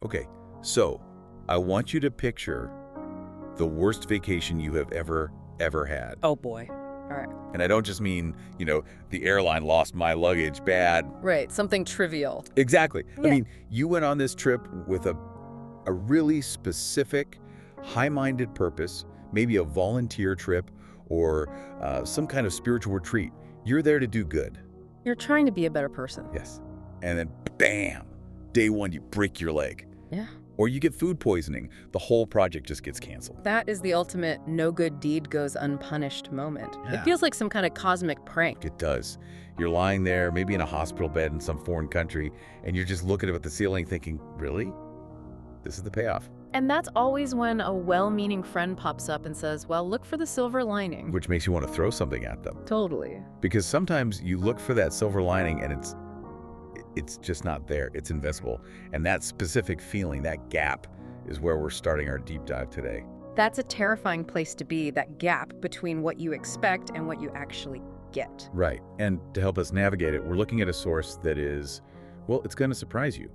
Okay, so I want you to picture the worst vacation you have ever had. Oh boy. All right. And I don't just mean, the airline lost my luggage, bad. Right, something trivial. Exactly. Yeah. I mean, you went on this trip with a really specific, high-minded purpose, maybe a volunteer trip or some kind of spiritual retreat. You're there to do good. You're trying to be a better person. Yes. And then, bam, day one, you break your leg. Yeah. Or you get food poisoning. The whole project just gets canceled. That is the ultimate no good deed goes unpunished moment. Yeah. It feels like some kind of cosmic prank. It does. You're lying there, maybe in a hospital bed in some foreign country, and you're just looking up at the ceiling thinking, really? This is the payoff. And that's always when a well-meaning friend pops up and says, well, look for the silver lining. Which makes you want to throw something at them. Totally. Because sometimes you look for that silver lining and it's just not there. It's invisible. And that specific feeling, that gap, is where we're starting our deep dive today. That's a terrifying place to be, that gap between what you expect and what you actually get. Right. And to help us navigate it, we're looking at a source that is, well, it's going to surprise you.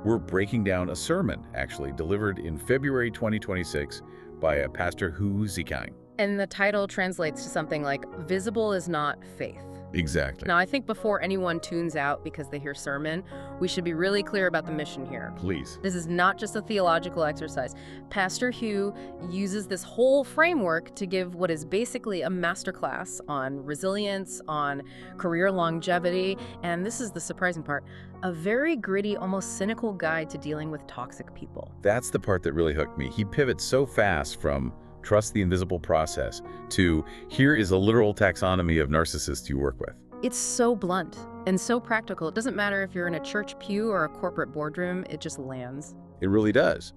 We're breaking down a sermon, actually, delivered in February 2026 by a Pastor Hu Zikang. And the title translates to something like, visible is not faith. Exactly. Now, I think before anyone tunes out because they hear sermon, we should be really clear about the mission here. Please. This is not just a theological exercise. Pastor Hu uses this whole framework to give what is basically a masterclass on resilience, on career longevity, and this is the surprising part, a very gritty, almost cynical guide to dealing with toxic people. That's the part that really hooked me. He pivots so fast from trust the invisible process to here is a literal taxonomy of narcissists you work with. It's so blunt and so practical. It doesn't matter if you're in a church pew or a corporate boardroom, it just lands. It really does.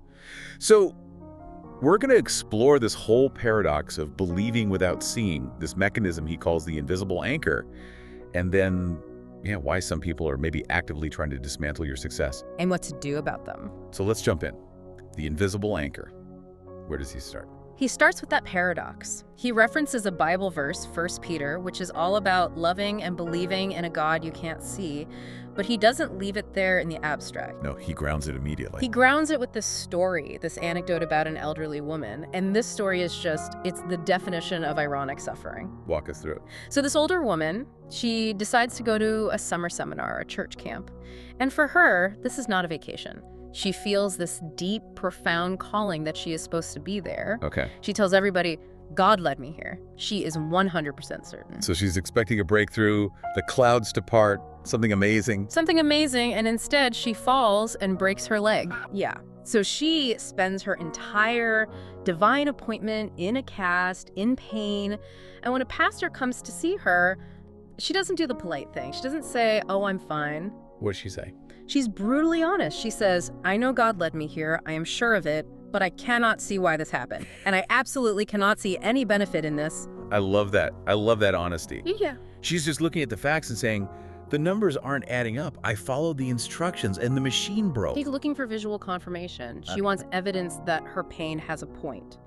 So we're going to explore this whole paradox of believing without seeing, this mechanism he calls the invisible anchor, and then, why some people are maybe actively trying to dismantle your success. And what to do about them. So let's jump in. The invisible anchor. Where does he start? He starts with that paradox. He references a Bible verse, 1 Peter, which is all about loving and believing in a God you can't see, but he doesn't leave it there in the abstract. No, he grounds it immediately. He grounds it with this story, this anecdote about an elderly woman, and this story is it's the definition of ironic suffering. Walk us through it. So this older woman, she decides to go to a summer seminar, a church camp, and for her, this is not a vacation. She feels this deep, profound calling that she is supposed to be there. Okay. She tells everybody, God led me here. She is 100% certain. So she's expecting a breakthrough, the clouds to part, something amazing. Something amazing, and instead she falls and breaks her leg. Yeah. So she spends her entire divine appointment in a cast, in pain, and when a pastor comes to see her, she doesn't do the polite thing. She doesn't say, oh, I'm fine. What does she say? She's brutally honest. She says, I know God led me here. I am sure of it, but I cannot see why this happened. And I absolutely cannot see any benefit in this. I love that. I love that honesty. Yeah. She's just looking at the facts and saying, the numbers aren't adding up. I followed the instructions and the machine broke. She's looking for visual confirmation. She wants evidence that her pain has a point.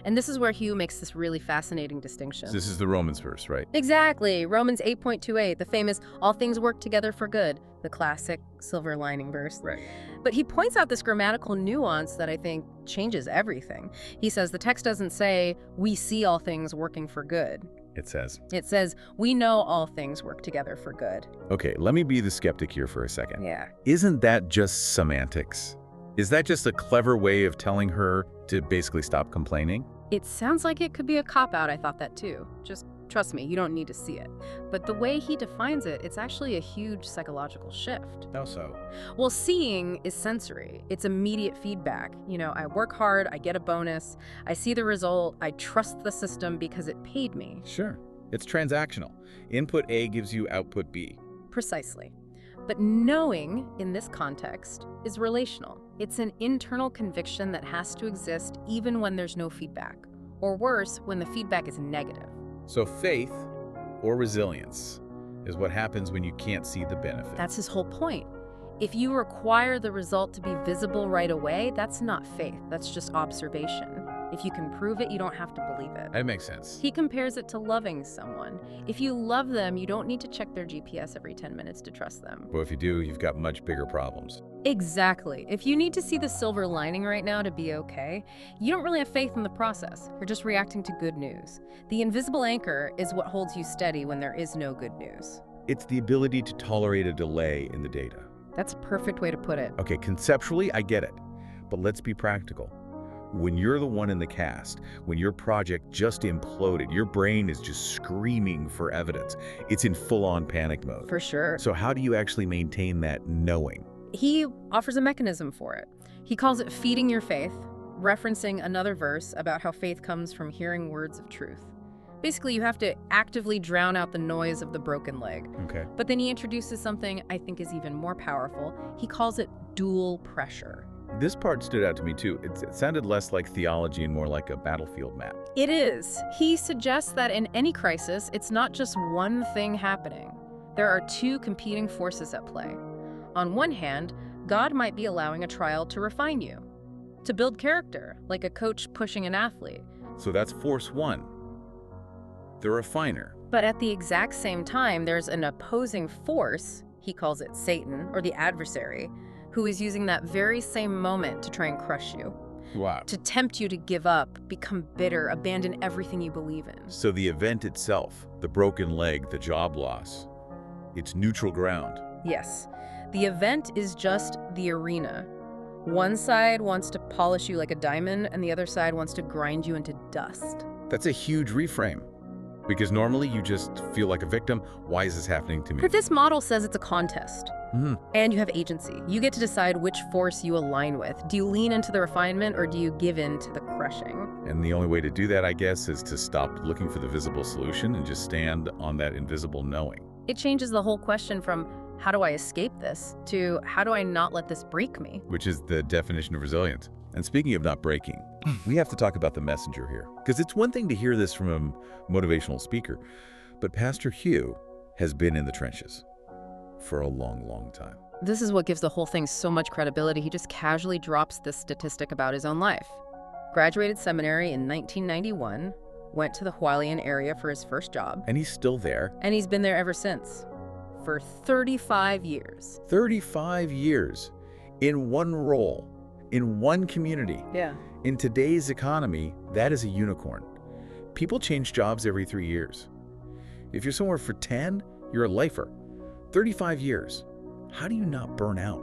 And this is where Hugh makes this really fascinating distinction. This is the Romans verse, right? Exactly. Romans 8.28, the famous all things work together for good, the classic silver lining verse. Right. But he points out this grammatical nuance that I think changes everything. He says the text doesn't say, we see all things working for good. It says, we know all things work together for good. Okay, let me be the skeptic here for a second. Yeah. Isn't that just semantics? Is that just a clever way of telling her to basically stop complaining? It sounds like it could be a cop-out. I thought that too. Just trust me, you don't need to see it. But the way he defines it, it's actually a huge psychological shift. How so? Well, seeing is sensory. It's immediate feedback. I work hard, I get a bonus, I see the result, I trust the system because it paid me. Sure. It's transactional. Input A gives you output B. Precisely. But knowing, in this context, is relational. It's an internal conviction that has to exist even when there's no feedback. Or worse, when the feedback is negative. So faith, or resilience, is what happens when you can't see the benefit. That's his whole point. If you require the result to be visible right away, that's not faith, that's just observation. If you can prove it, you don't have to believe it. That makes sense. He compares it to loving someone. If you love them, you don't need to check their GPS every 10 minutes to trust them. Well, if you do, you've got much bigger problems. Exactly. If you need to see the silver lining right now to be okay, you don't really have faith in the process. You're just reacting to good news. The invisible anchor is what holds you steady when there is no good news. It's the ability to tolerate a delay in the data. That's a perfect way to put it. Okay, conceptually, I get it. But let's be practical. When you're the one in the cast, when your project just imploded, your brain is just screaming for evidence. It's in full-on panic mode. For sure. So how do you actually maintain that knowing? He offers a mechanism for it. He calls it feeding your faith, referencing another verse about how faith comes from hearing words of truth. Basically, you have to actively drown out the noise of the broken leg. Okay. But then he introduces something I think is even more powerful. He calls it dual pressure. This part stood out to me too. It sounded less like theology and more like a battlefield map. It is. He suggests that in any crisis, it's not just one thing happening. There are two competing forces at play. On one hand, God might be allowing a trial to refine you, to build character, like a coach pushing an athlete. So that's force one, the refiner. But at the exact same time, there's an opposing force, he calls it Satan, or the adversary, who is using that very same moment to try and crush you. Wow. To tempt you to give up, become bitter, abandon everything you believe in. So the event itself, the broken leg, the job loss, it's neutral ground. Yes. The event is just the arena. One side wants to polish you like a diamond, and the other side wants to grind you into dust. That's a huge reframe. Because normally you just feel like a victim. Why is this happening to me? But this model says it's a contest. And you have agency. You get to decide which force you align with. Do you lean into the refinement or do you give in to the crushing? And the only way to do that, I guess, is to stop looking for the visible solution and just stand on that invisible knowing. It changes the whole question from how do I escape this to how do I not let this break me? Which is the definition of resilience. And speaking of not breaking, we have to talk about the messenger here. Because it's one thing to hear this from a motivational speaker, but Pastor Hugh has been in the trenches for a long, long time. This is what gives the whole thing so much credibility. He just casually drops this statistic about his own life. Graduated seminary in 1991, went to the Hualien area for his first job. And he's still there. And he's been there ever since. For 35 years. 35 years in one role, in one community. Yeah. In today's economy, that is a unicorn. People change jobs every 3 years. If you're somewhere for 10, you're a lifer. 35 years. How do you not burn out?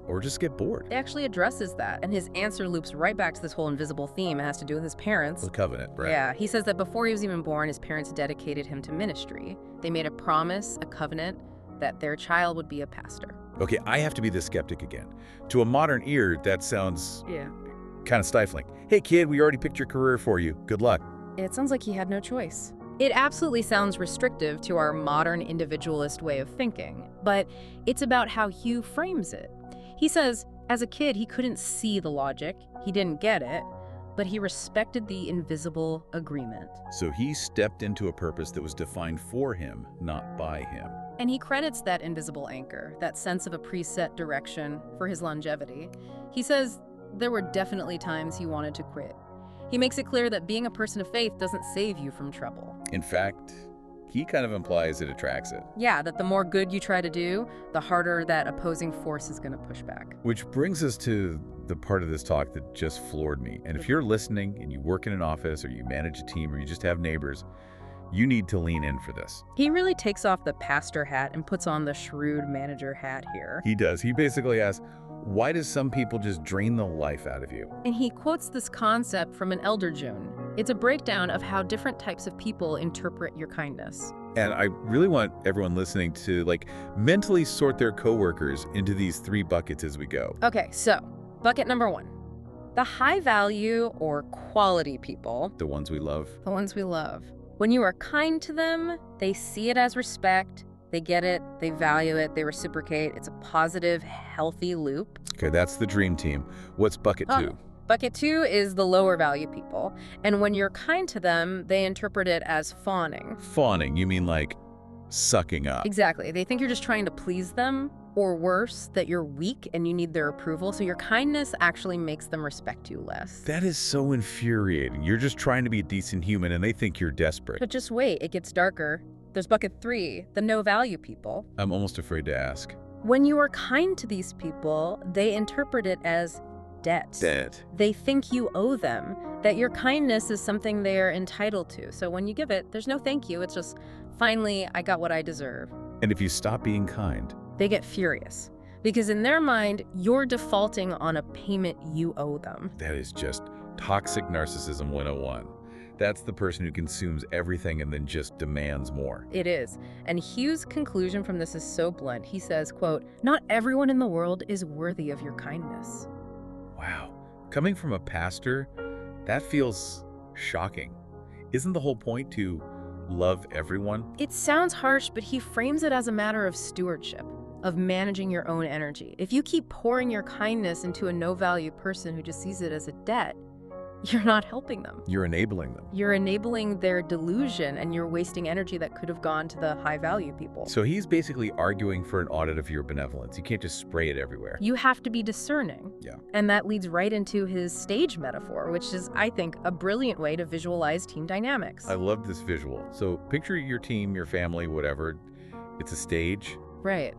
Or just get bored? It actually addresses that, and his answer loops right back to this whole invisible theme. It has to do with his parents. The covenant, right? Yeah, he says that before he was even born, his parents dedicated him to ministry. They made a promise, a covenant, that their child would be a pastor. Okay, I have to be the skeptic again. To a modern ear, that sounds kind of stifling. Hey kid, we already picked your career for you. Good luck. It sounds like he had no choice. It absolutely sounds restrictive to our modern individualist way of thinking, but it's about how Hugh frames it. He says, as a kid, he couldn't see the logic, he didn't get it, but he respected the invisible agreement. So he stepped into a purpose that was defined for him, not by him. And he credits that invisible anchor, that sense of a preset direction, for his longevity. He says there were definitely times he wanted to quit. He makes it clear that being a person of faith doesn't save you from trouble. In fact, he kind of implies it attracts it. Yeah, that the more good you try to do, the harder that opposing force is going to push back. Which brings us to the part of this talk that just floored me. And if you're listening and you work in an office or you manage a team or you just have neighbors, you need to lean in for this. He really takes off the pastor hat and puts on the shrewd manager hat here. He does. He basically asks, why do some people just drain the life out of you? And he quotes this concept from an elder June. It's a breakdown of how different types of people interpret your kindness. And I really want everyone listening to mentally sort their coworkers into these 3 buckets as we go. Okay, so bucket number 1. The high value or quality people. The ones we love. The ones we love. When you are kind to them, they see it as respect. They get it, they value it, they reciprocate. It's a positive, healthy loop. Okay, that's the dream team. What's bucket 2? Bucket 2 is the lower value people. And when you're kind to them, they interpret it as fawning. Fawning, you mean like sucking up? Exactly. They think you're just trying to please them. Or worse, that you're weak and you need their approval, so your kindness actually makes them respect you less. That is so infuriating. You're just trying to be a decent human and they think you're desperate. But just wait, it gets darker. There's bucket 3, the no-value people. I'm almost afraid to ask. When you are kind to these people, they interpret it as debt. Debt. They think you owe them, that your kindness is something they are entitled to. So when you give it, there's no thank you. It's just, finally, I got what I deserve. And if you stop being kind, they get furious. Because in their mind, you're defaulting on a payment you owe them. that is just toxic narcissism 101. That's the person who consumes everything and then just demands more. It is. And Hugh's conclusion from this is so blunt. He says, quote, "Not everyone in the world is worthy of your kindness." Wow. Coming from a pastor, that feels shocking. Isn't the whole point to love everyone? It sounds harsh, but he frames it as a matter of stewardship, of managing your own energy. If you keep pouring your kindness into a no-value person who just sees it as a debt, you're not helping them. You're enabling them. You're enabling their delusion, and you're wasting energy that could have gone to the high-value people. So he's basically arguing for an audit of your benevolence. You can't just spray it everywhere. You have to be discerning. Yeah. And that leads right into his stage metaphor, which is, I think, a brilliant way to visualize team dynamics. I love this visual. So picture your team, your family, whatever. It's a stage. Right.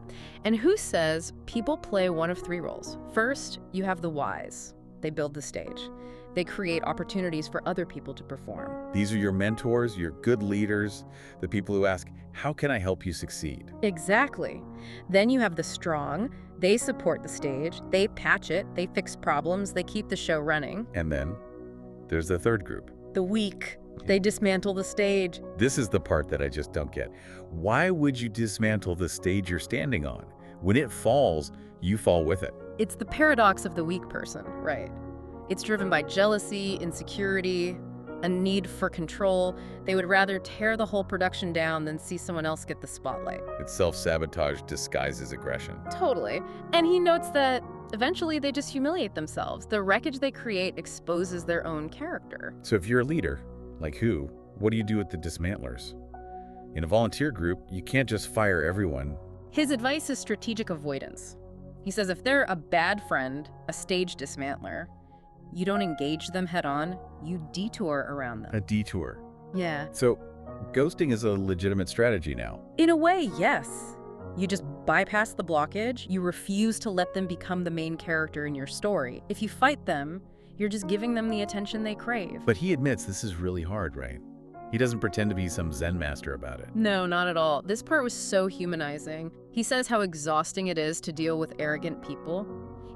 And who says people play one of 3 roles? First, you have the wise. They build the stage. They create opportunities for other people to perform. These are your mentors, your good leaders, the people who ask, how can I help you succeed? Exactly. Then you have the strong. They support the stage. They patch it. They fix problems. They keep the show running. And then there's the third group. The weak. They dismantle the stage. This is the part that I just don't get. Why would you dismantle the stage you're standing on? When it falls, you fall with it. It's the paradox of the weak person, right? It's driven by jealousy, insecurity, a need for control. They would rather tear the whole production down than see someone else get the spotlight. It's self-sabotage disguised as aggression. Totally. And he notes that eventually they just humiliate themselves. The wreckage they create exposes their own character. So if you're a leader, like who, what do you do with the dismantlers? In a volunteer group, you can't just fire everyone. His advice is strategic avoidance. He says if they're a bad friend, a stage dismantler, you don't engage them head on, you detour around them. A detour. Yeah. So ghosting is a legitimate strategy now. In a way, yes. You just bypass the blockage. You refuse to let them become the main character in your story. If you fight them, you're just giving them the attention they crave. But he admits this is really hard, right? He doesn't pretend to be some Zen master about it. No, not at all. This part was so humanizing. He says how exhausting it is to deal with arrogant people.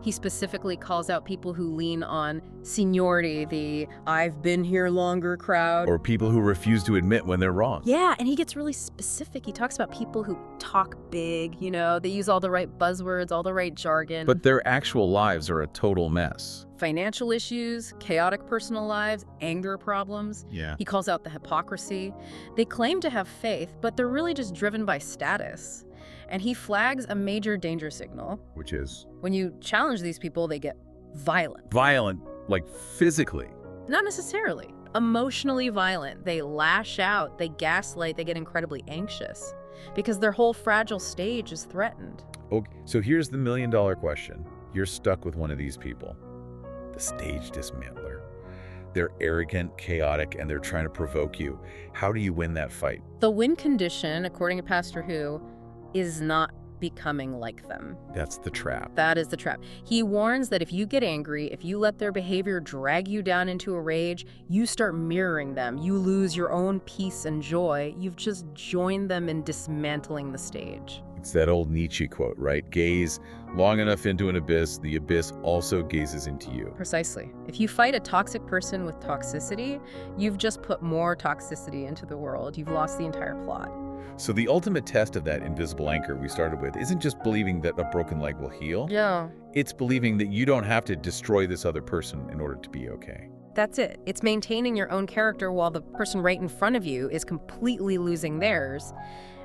He specifically calls out people who lean on seniority, the "I've been here longer" crowd. Or people who refuse to admit when they're wrong. Yeah, and he gets really specific. He talks about people who talk big, you know, they use all the right buzzwords, all the right jargon. But their actual lives are a total mess. Financial issues, chaotic personal lives, anger problems. Yeah. He calls out the hypocrisy. They claim to have faith, but they're really just driven by status. And he flags a major danger signal. Which is? When you challenge these people, they get violent. Violent, like physically. Not necessarily. Emotionally violent. They lash out, they gaslight, they get incredibly anxious because their whole fragile stage is threatened. Okay, so here's the million-dollar question. You're stuck with one of these people. The stage dismantler. They're arrogant, chaotic, and they're trying to provoke you. How do you win that fight? The win condition, according to Pastor Who, is not becoming like them. That's the trap. That is the trap. He warns that if you get angry, if you let their behavior drag you down into a rage, you start mirroring them. You lose your own peace and joy. You've just joined them in dismantling the stage. It's that old Nietzsche quote, right? Gaze long enough into an abyss, the abyss also gazes into you. Precisely. If you fight a toxic person with toxicity, you've just put more toxicity into the world. You've lost the entire plot. So the ultimate test of that invisible anchor we started with isn't just believing that a broken leg will heal. Yeah. It's believing that you don't have to destroy this other person in order to be okay. That's it. It's maintaining your own character while the person right in front of you is completely losing theirs.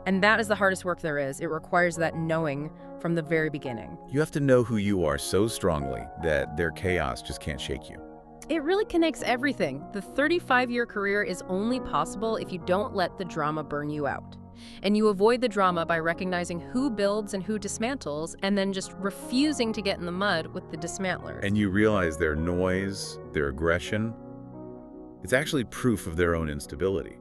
And that is the hardest work there is. It requires that knowing from the very beginning. You have to know who you are so strongly that their chaos just can't shake you. It really connects everything. The 35-year career is only possible if you don't let the drama burn you out. And you avoid the drama by recognizing who builds and who dismantles, and then just refusing to get in the mud with the dismantlers. And you realize their noise, their aggression, it's actually proof of their own instability.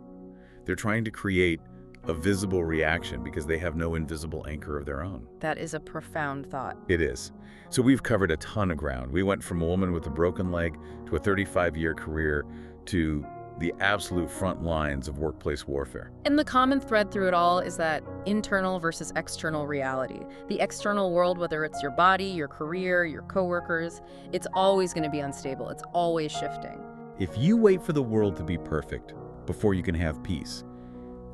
They're trying to create a visible reaction because they have no invisible anchor of their own. That is a profound thought. It is. So we've covered a ton of ground. We went from a woman with a broken leg to a 35-year career to the absolute front lines of workplace warfare. And the common thread through it all is that internal versus external reality. The external world, whether it's your body, your career, your coworkers, it's always going to be unstable. It's always shifting. If you wait for the world to be perfect before you can have peace,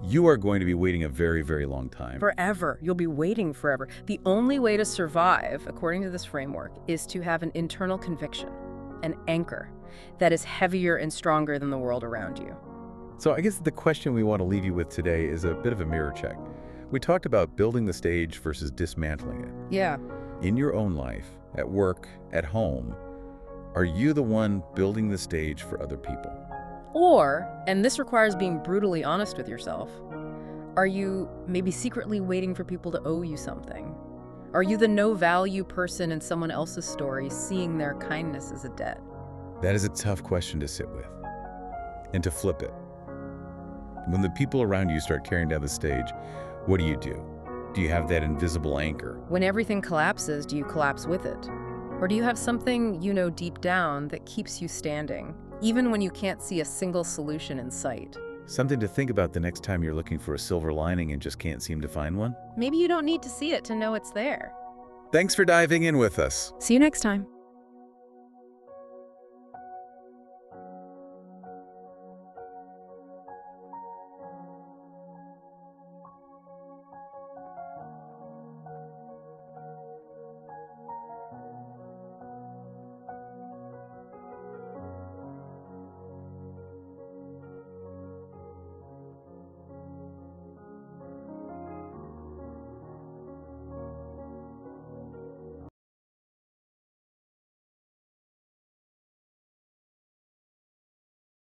you are going to be waiting a very, very long time. Forever. You'll be waiting forever. The only way to survive, according to this framework, is to have an internal conviction, an anchor, that is heavier and stronger than the world around you. So I guess the question we want to leave you with today is a bit of a mirror check. We talked about building the stage versus dismantling it. Yeah. In your own life, at work, at home, are you the one building the stage for other people? Or, and this requires being brutally honest with yourself, are you maybe secretly waiting for people to owe you something? Are you the no-value person in someone else's story, seeing their kindness as a debt? That is a tough question to sit with. And to flip it. When the people around you start carrying down the stage, what do? Do you have that invisible anchor? When everything collapses, do you collapse with it? Or do you have something you know deep down that keeps you standing, even when you can't see a single solution in sight? Something to think about the next time you're looking for a silver lining and just can't seem to find one? Maybe you don't need to see it to know it's there. Thanks for diving in with us. See you next time.